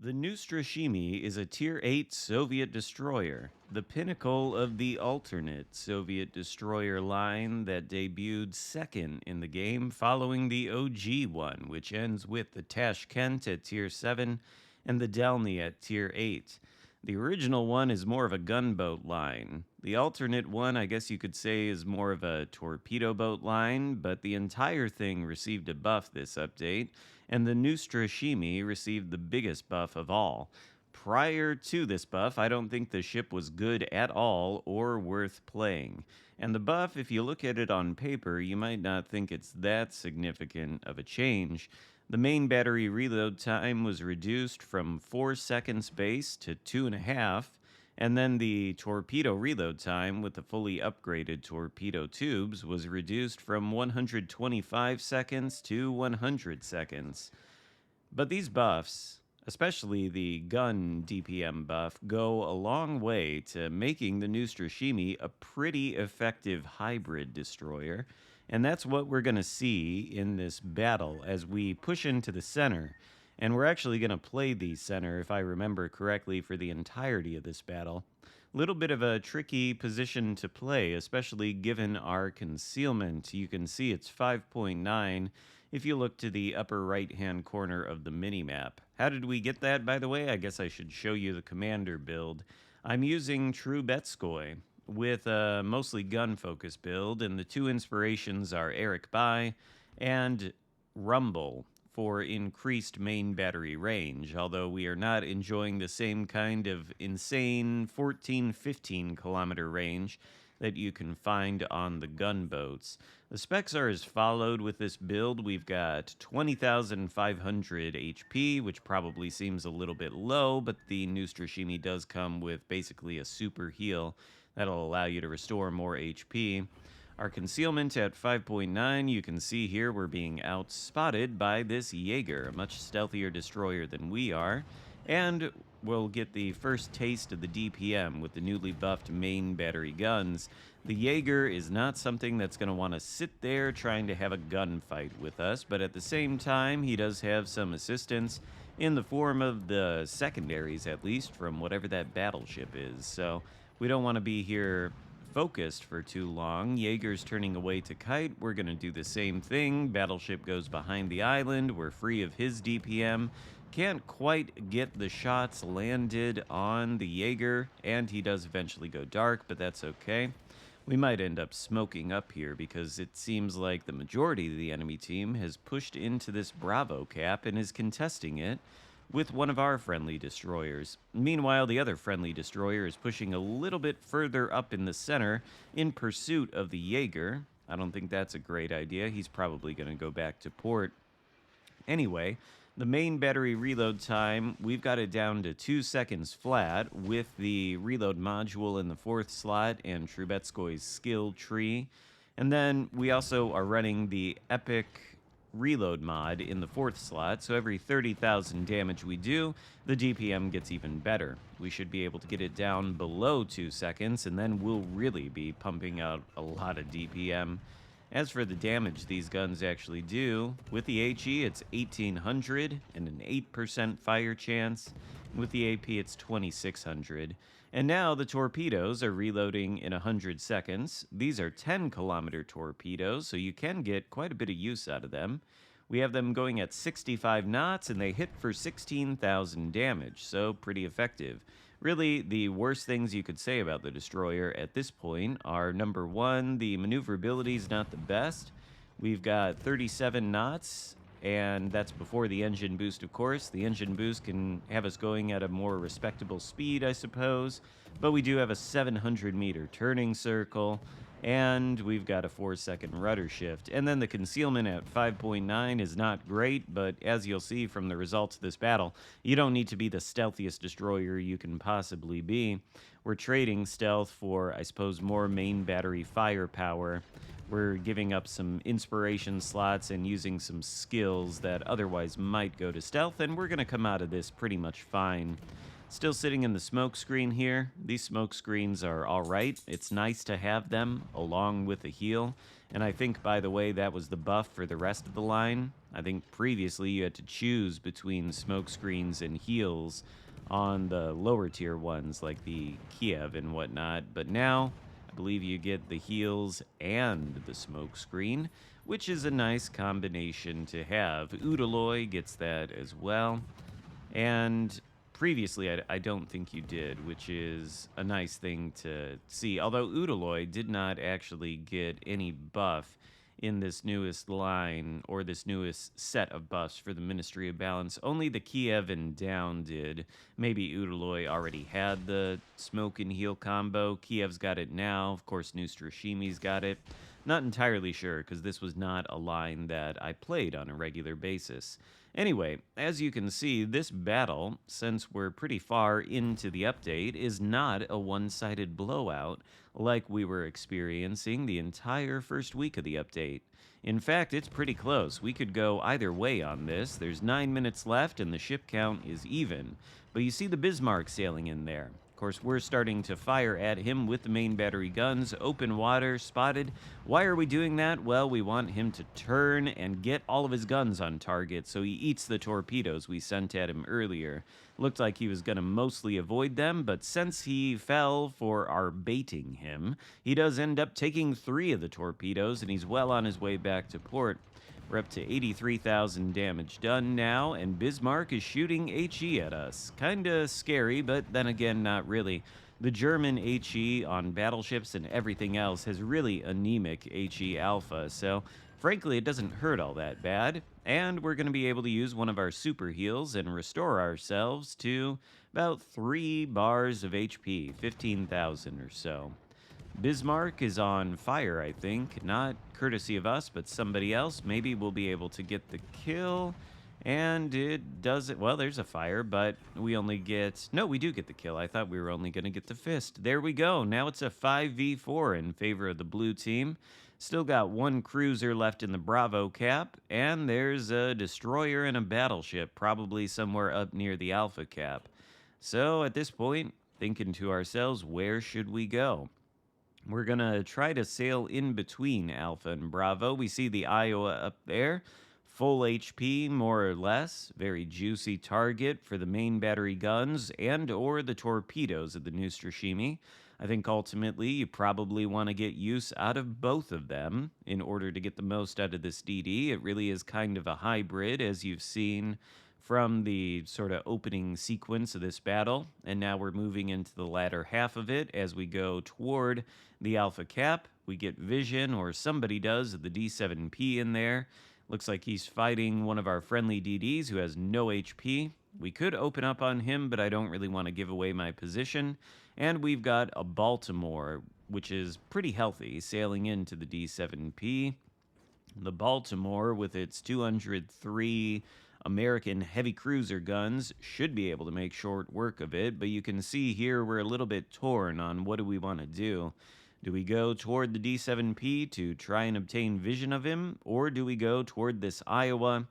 The Neustrashimy is a Tier 8 Soviet destroyer, the pinnacle of the alternate Soviet destroyer line that debuted second in the game following the OG one, which ends with the Tashkent at Tier 7 and the Delny at Tier 8. The original one is more of a gunboat line. The alternate one, I guess you could say, is more of a torpedo boat line, but the entire thing received a buff this update, and the Neustrashimy received the biggest buff of all. Prior to this buff, I don't think the ship was good at all or worth playing. And the buff, if you look at it on paper, you might not think it's that significant of a change. The main battery reload time was reduced from 4 seconds base to 2.5, and then the torpedo reload time with the fully upgraded torpedo tubes was reduced from 125 seconds to 100 seconds. But these buffs, especially the gun DPM buff, go a long way to making the Neustrashimy a pretty effective hybrid destroyer. And that's what we're going to see in this battle as we push into the center. And we're actually going to play the center, if I remember correctly, for the entirety of this battle. Little bit of a tricky position to play, especially given our concealment. You can see it's 5.9 if you look to the upper right-hand corner of the minimap. How did we get that, by the way? I guess I should show you the commander build. I'm using Trubetskoy with a mostly gun-focused build, and the two inspirations are Eric Bai and Rumble for increased main battery range, although we are not enjoying the same kind of insane 14-15 kilometer range that you can find on the gunboats. The specs are as followed with this build. We've got 20,500 HP, which probably seems a little bit low, but the Neustrashimy does come with basically a super heal that'll allow you to restore more HP. Our concealment at 5.9, you can see here we're being outspotted by this Jaeger, a much stealthier destroyer than we are, and we'll get the first taste of the DPM with the newly buffed main battery guns. The Jaeger is not something that's going to want to sit there trying to have a gunfight with us, but at the same time, he does have some assistance in the form of the secondaries, at least, from whatever that battleship is. So we don't want to be here focused for too long. Jaeger's turning away to kite. We're going to do the same thing. Battleship goes behind the island. We're free of his DPM. Can't quite get the shots landed on the Jaeger, and he does eventually go dark, but that's okay. We might end up smoking up here because it seems like the majority of the enemy team has pushed into this Bravo cap and is contesting it with one of our friendly destroyers. Meanwhile, the other friendly destroyer is pushing a little bit further up in the center in pursuit of the Jaeger. I don't think that's a great idea. He's probably going to go back to port. Anyway, the main battery reload time, we've got it down to 2 seconds flat with the reload module in the 4th slot and Trubetskoy's skill tree. And then we also are running the epic reload mod in the 4th slot, so every 30,000 damage we do, the DPM gets even better. We should be able to get it down below 2 seconds, and then we'll really be pumping out a lot of DPM. As for the damage these guns actually do, with the HE it's 1800 and an 8% fire chance. With the AP it's 2600. And now the torpedoes are reloading in 100 seconds. These are 10 kilometer torpedoes, so you can get quite a bit of use out of them. We have them going at 65 knots, and they hit for 16,000 damage, so pretty effective. Really, the worst things you could say about the destroyer at this point are, number one, the maneuverability is not the best. We've got 37 knots, and that's before the engine boost, of course. The engine boost can have us going at a more respectable speed, I suppose, but we do have a 700-meter turning circle, and we've got a 4-second rudder shift. And then the concealment at 5.9 is not great, but as you'll see from the results of this battle, you don't need to be the stealthiest destroyer you can possibly be. We're trading stealth for, I suppose, more main battery firepower. We're giving up some inspiration slots and using some skills that otherwise might go to stealth, and we're going to come out of this pretty much fine. Still sitting in the smoke screen here. These smoke screens are all right. It's nice to have them along with a heal. And I think, by the way, that was the buff for the rest of the line. I think previously you had to choose between smoke screens and heals on the lower tier ones like the Kiev and whatnot. But now I believe you get the heals and the smoke screen, which is a nice combination to have. Udaloy gets that as well. And previously, I don't think you did, which is a nice thing to see. Although Udaloy did not actually get any buff in this newest line or this newest set of buffs for the Ministry of Balance. Only the Kiev and Down did. Maybe Udaloy already had the smoke and heal combo. Kiev's got it now. Of course, Neustrashimy's got it. Not entirely sure, because this was not a line that I played on a regular basis. Anyway, as you can see, this battle, since we're pretty far into the update, is not a one-sided blowout like we were experiencing the entire first week of the update. In fact, it's pretty close. We could go either way on this. There's 9 minutes left and the ship count is even. But you see the Bismarck sailing in there. Of course, we're starting to fire at him with the main battery guns. Open water, spotted. Why are we doing that? Well, we want him to turn and get all of his guns on target, so he eats the torpedoes we sent at him earlier. Looked like he was going to mostly avoid them, but since he fell for our baiting him, he does end up taking 3 of the torpedoes, and he's well on his way back to port. We're up to 83,000 damage done now, and Bismarck is shooting HE at us. Kinda scary, but then again, not really. The German HE on battleships and everything else has really anemic HE alpha, so frankly, it doesn't hurt all that bad. And we're going to be able to use one of our super heals and restore ourselves to about 3 bars of HP, 15,000 or so. Bismarck is on fire, I think. Not courtesy of us, but somebody else. Maybe we'll be able to get the kill. And it does it. Well, there's a fire, but we only get... No, we do get the kill. I thought we were only going to get the fist. There we go. Now it's a 5v4 in favor of the blue team. Still got 1 cruiser left in the Bravo cap. And there's a destroyer and a battleship, probably somewhere up near the Alpha cap. So at this point, thinking to ourselves, where should we go? We're going to try to sail in between Alpha and Bravo. We see the Iowa up there. Full HP, more or less. Very juicy target for the main battery guns and or the torpedoes of the Neustrashimy. I think ultimately you probably want to get use out of both of them in order to get the most out of this DD. It really is kind of a hybrid, as you've seen from the sort of opening sequence of this battle, and now we're moving into the latter half of it as we go toward the Alpha cap. We get vision, or somebody does, of the D7P in there. Looks like he's fighting one of our friendly DDs who has no HP. We could open up on him, but I don't really want to give away my position. And we've got a Baltimore, which is pretty healthy, sailing into the D7P. The Baltimore, with its 203 American heavy cruiser guns, should be able to make short work of it, but you can see here we're a little bit torn on what do we want to do. Do we go toward the D7P to try and obtain vision of him, or do we go toward this Iowa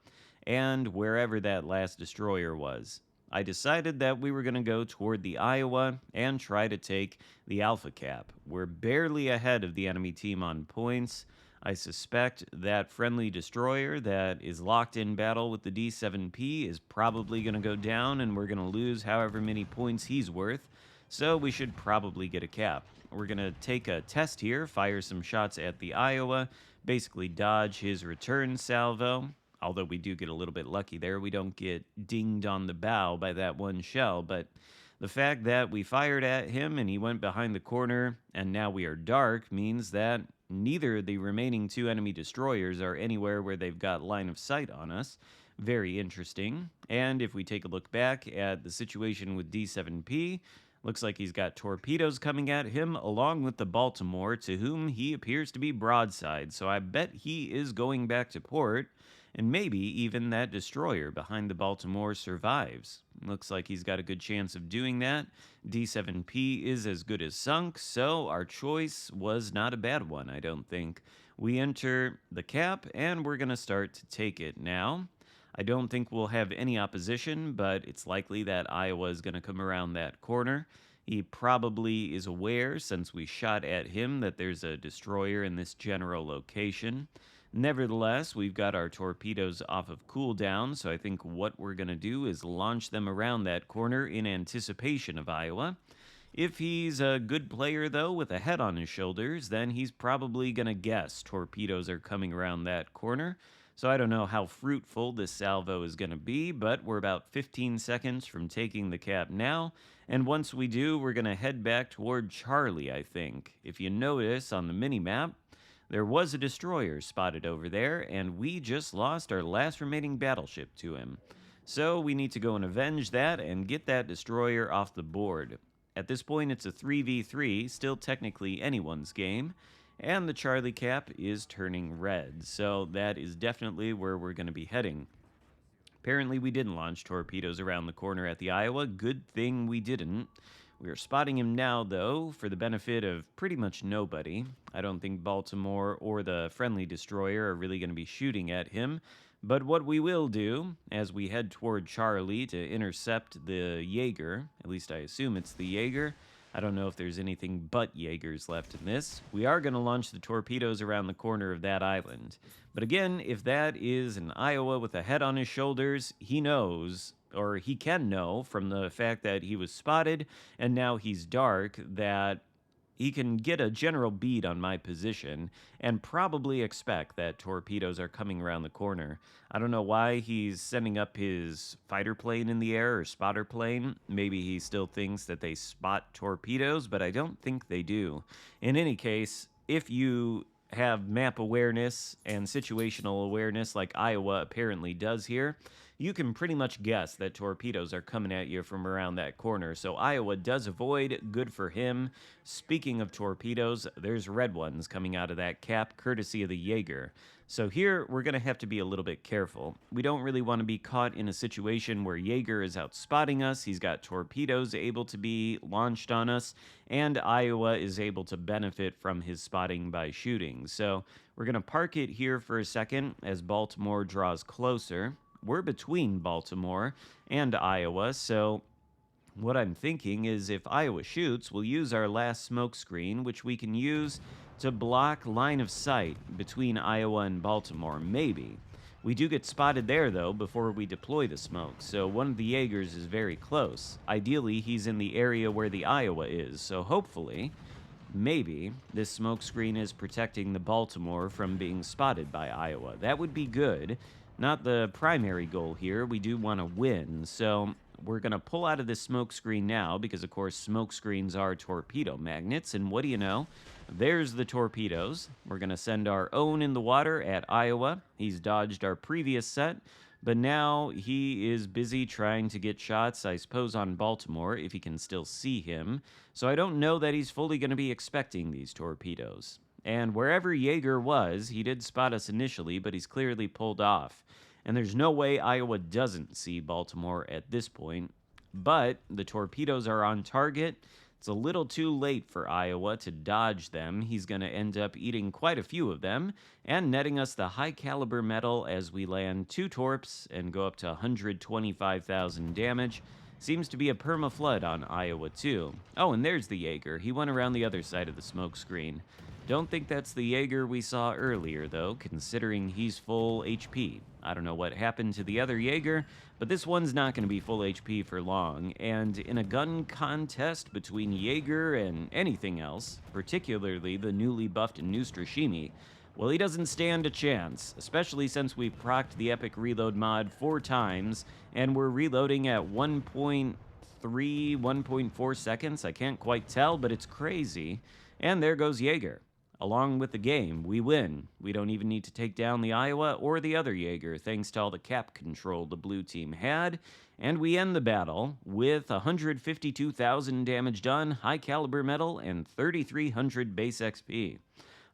and wherever that last destroyer was? I decided that we were going to go toward the Iowa and try to take the Alpha cap. We're barely ahead of the enemy team on points. I suspect that friendly destroyer that is locked in battle with the D7P is probably going to go down, and we're going to lose however many points he's worth, so we should probably get a cap. We're going to take a test here, fire some shots at the Iowa, basically dodge his return salvo, although we do get a little bit lucky there. We don't get dinged on the bow by that one shell, but the fact that we fired at him and he went behind the corner and now we are dark means that neither of the remaining 2 enemy destroyers are anywhere where they've got line of sight on us. Very interesting. And if we take a look back at the situation with D7P, looks like he's got torpedoes coming at him along with the Baltimore, to whom he appears to be broadside. So I bet he is going back to port, and maybe even that destroyer behind the Baltimore survives. Looks like he's got a good chance of doing that. D7P is as good as sunk, so our choice was not a bad one, I don't think. We enter the cap, and we're going to start to take it now. I don't think we'll have any opposition, but it's likely that Iowa is going to come around that corner. He probably is aware, since we shot at him, that there's a destroyer in this general location. Nevertheless, we've got our torpedoes off of cooldown, so I think what we're going to do is launch them around that corner in anticipation of Iowa. If he's a good player, though, with a head on his shoulders, then he's probably going to guess torpedoes are coming around that corner. So I don't know how fruitful this salvo is going to be, but we're about 15 seconds from taking the cap now. And once we do, we're going to head back toward Charlie, I think. If you notice on the mini-map, there was a destroyer spotted over there, and we just lost our last remaining battleship to him. So we need to go and avenge that and get that destroyer off the board. At this point, it's a 3v3, still technically anyone's game, and the Charlie cap is turning red, so that is definitely where we're going to be heading. Apparently, we didn't launch torpedoes around the corner at the Iowa. Good thing we didn't. We are spotting him now, though, for the benefit of pretty much nobody. I don't think Baltimore or the friendly destroyer are really going to be shooting at him. But what we will do, as we head toward Charlie to intercept the Jaeger, at least I assume it's the Jaeger. I don't know if there's anything but Jaegers left in this. We are going to launch the torpedoes around the corner of that island. But again, if that is an Iowa with a head on his shoulders, he knows, or he can know from the fact that he was spotted and now he's dark, that he can get a general bead on my position and probably expect that torpedoes are coming around the corner. I don't know why he's sending up his fighter plane in the air or spotter plane. Maybe he still thinks that they spot torpedoes, but I don't think they do. In any case, if you have map awareness and situational awareness like Iowa apparently does here, you can pretty much guess that torpedoes are coming at you from around that corner. So Iowa does avoid. Good for him. Speaking of torpedoes, there's red ones coming out of that cap, courtesy of the Jaeger. So here, we're going to have to be a little bit careful. We don't really want to be caught in a situation where Jaeger is out spotting us, he's got torpedoes able to be launched on us, and Iowa is able to benefit from his spotting by shooting. So we're going to park it here for a second as Baltimore draws closer. We're between Baltimore and Iowa, so what I'm thinking is if Iowa shoots, we'll use our last smoke screen, which we can use to block line of sight between Iowa and Baltimore, maybe. We do get spotted there, though, before we deploy the smoke, so one of the Jaegers is very close. Ideally, he's in the area where the Iowa is, so hopefully, maybe, this smoke screen is protecting the Baltimore from being spotted by Iowa. That would be good. Not the primary goal here. We do want to win, so we're going to pull out of this smoke screen now because, of course, smoke screens are torpedo magnets, and what do you know? There's the torpedoes. We're going to send our own in the water at Iowa. He's dodged our previous set, but now he is busy trying to get shots, I suppose, on Baltimore, if he can still see him. So I don't know that he's fully going to be expecting these torpedoes. And wherever Jaeger was, he did spot us initially, but he's clearly pulled off. And there's no way Iowa doesn't see Baltimore at this point. But the torpedoes are on target. It's a little too late for Iowa to dodge them. He's going to end up eating quite a few of them and netting us the high caliber metal as we land 2 torps and go up to 125,000 damage. Seems to be a perma-flood on Iowa too. Oh, and there's the Jaeger. He went around the other side of the smoke screen. Don't think that's the Jaeger we saw earlier, though, considering he's full HP. I don't know what happened to the other Jaeger, but this one's not going to be full HP for long, and in a gun contest between Jaeger and anything else, particularly the newly buffed Neustrashimy, well, he doesn't stand a chance, especially since we've procced the Epic Reload mod 4 times, and we're reloading at 1.3, 1.4 seconds. I can't quite tell, but it's crazy. And there goes Jaeger. Along with the game, we win. We don't even need to take down the Iowa or the other Jaeger, thanks to all the cap control the blue team had. And we end the battle with 152,000 damage done, high caliber metal, and 3,300 base XP.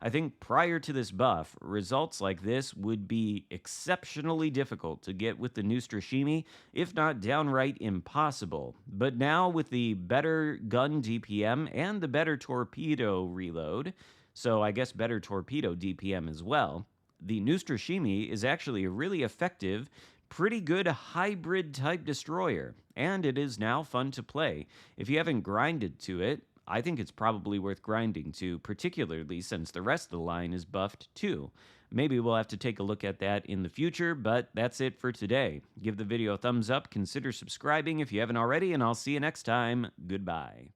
I think prior to this buff, results like this would be exceptionally difficult to get with the Neustrashimy, if not downright impossible. But now with the better gun DPM and the better torpedo reload, so I guess better torpedo DPM as well, the Neustrashimy is actually a really effective pretty good hybrid type destroyer, and it is now fun to play. If you haven't grinded to it, I think it's probably worth grinding to, particularly since the rest of the line is buffed too. Maybe we'll have to take a look at that in the future, but that's it for today. Give the video a thumbs up, consider subscribing if you haven't already, and I'll see you next time. Goodbye.